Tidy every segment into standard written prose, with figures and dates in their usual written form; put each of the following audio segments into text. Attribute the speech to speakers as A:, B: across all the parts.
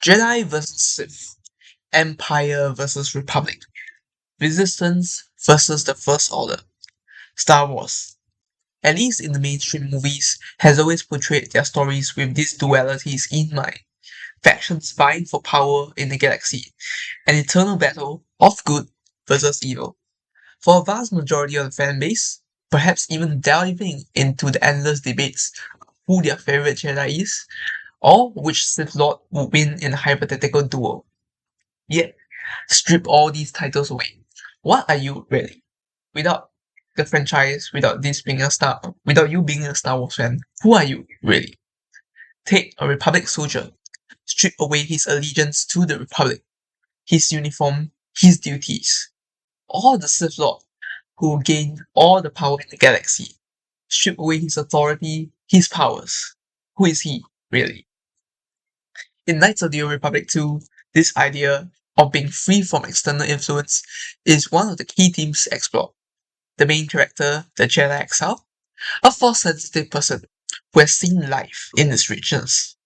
A: Jedi vs. Sith, Empire vs. Republic, Resistance versus the First Order. Star Wars, at least in the mainstream movies, has always portrayed their stories with these dualities in mind. Factions vying for power in the galaxy, an eternal battle of good versus evil. For a vast majority of the fan base, perhaps even delving into the endless debates of who their favorite Jedi is, or which Sith Lord would win in a hypothetical duel. Yet, strip all these titles away. What are you really? Without the franchise, without you being a Star Wars fan, who are you really? Take a Republic soldier, strip away his allegiance to the Republic, his uniform, his duties. Or the Sith Lord, who gained all the power in the galaxy, strip away his authority, his powers. Who is he, really? In Knights of the Old Republic 2, this idea of being free from external influence is one of the key themes explored. The main character, the Jedi Exile, a force-sensitive person who has seen life in its richness,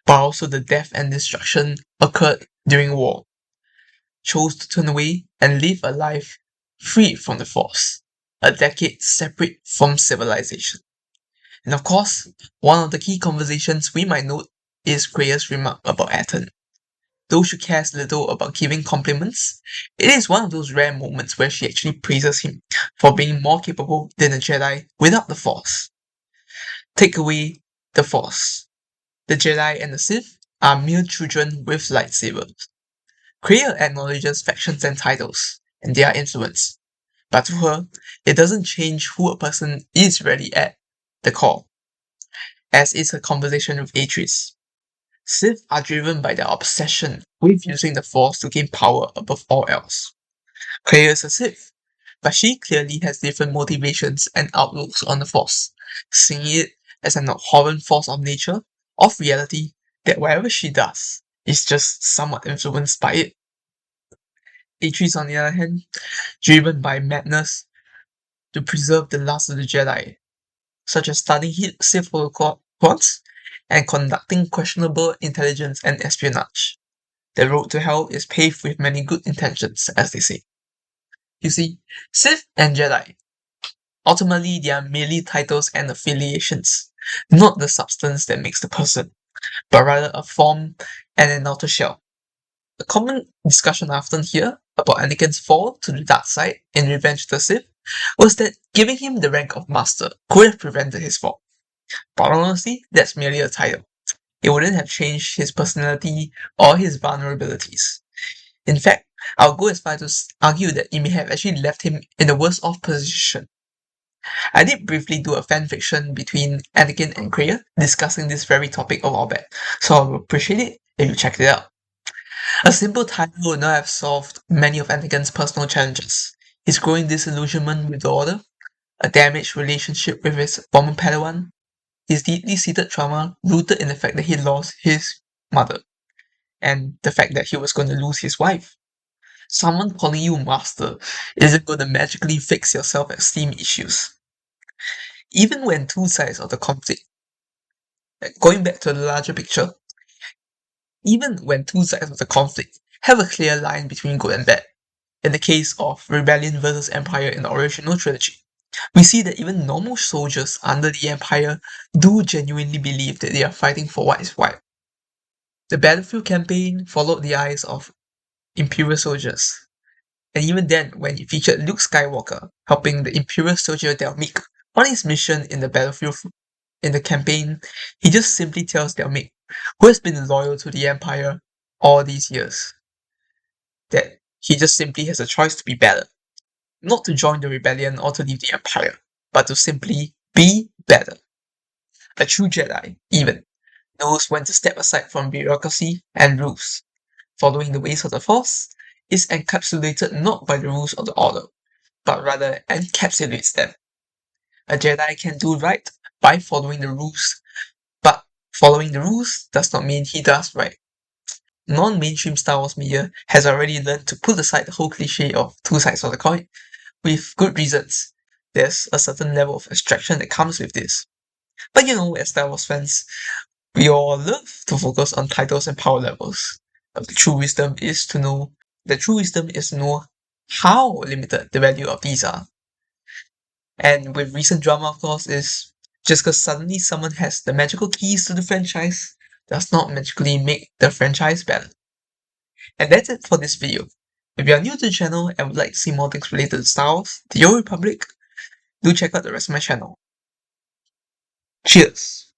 A: but also the death and destruction occurred during war, chose to turn away and live a life free from the Force, a decade separate from civilization. And of course, one of the key conversations we might note is Krea's remark about Atton. Though she cares little about giving compliments, it is one of those rare moments where she actually praises him for being more capable than a Jedi without the Force. Take away the Force. The Jedi and the Sith are mere children with lightsabers. Krea acknowledges factions and titles, and their influence, but to her, it doesn't change who a person is really at the core, as is her conversation with Atris. Sith are driven by their obsession with using the Force to gain power above all else. Krea is a Sith, but she clearly has different motivations and outlooks on the Force, seeing it as an abhorrent force of nature, of reality, that whatever she does is just somewhat influenced by it. Atris, on the other hand, driven by madness to preserve the last of the Jedi, such as studying Sith protocols and conducting questionable intelligence and espionage. The road to hell is paved with many good intentions, as they say. You see, Sith and Jedi, ultimately they are merely titles and affiliations, not the substance that makes the person, but rather a form and an outer shell. A common discussion I often hear about Anakin's fall to the dark side in Revenge of the Sith was that giving him the rank of Master could have prevented his fall. But honestly, that's merely a title. It wouldn't have changed his personality or his vulnerabilities. In fact, I'll go as far to argue that it may have actually left him in a worse off position. I did briefly do a fanfiction between Anakin and Krea discussing this very topic a while back, so I would appreciate it if you checked it out. A simple title would not have solved many of Anakin's personal challenges. His growing disillusionment with the Order, a damaged relationship with his former Padawan, his deeply seated trauma rooted in the fact that he lost his mother, and the fact that he was going to lose his wife. Someone calling you master isn't going to magically fix your self-esteem issues. Even when two sides of the conflict, going back to the larger picture, even when two sides of the conflict have a clear line between good and bad, in the case of Rebellion versus Empire in the original trilogy, we see that even normal soldiers under the Empire do genuinely believe that they are fighting for what is right. The Battlefield campaign followed the eyes of Imperial soldiers, and even then, when it featured Luke Skywalker helping the Imperial soldier Delmic on his mission in the battlefield in the campaign, he just simply tells Delmic, who has been loyal to the Empire all these years, that he just simply has a choice to be better. Not to join the rebellion or to leave the Empire, but to simply be better. A true Jedi, even, knows when to step aside from bureaucracy and rules. Following the ways of the Force is encapsulated not by the rules of the Order, but rather encapsulates them. A Jedi can do right by following the rules, but following the rules does not mean he does right. Non-mainstream Star Wars media has already learned to put aside the whole cliche of two sides of the coin, with good reasons. There's a certain level of abstraction that comes with this. But as Star Wars fans, We all love to focus on titles and power levels, but the true wisdom is to know how limited the value of these are. And with recent drama, of course, is just because suddenly someone has the magical keys to the franchise does not magically make the franchise better. And that's it for this video. If you are new to the channel and would like to see more things related to Star Wars, The Old Republic, do check out the rest of my channel. Cheers!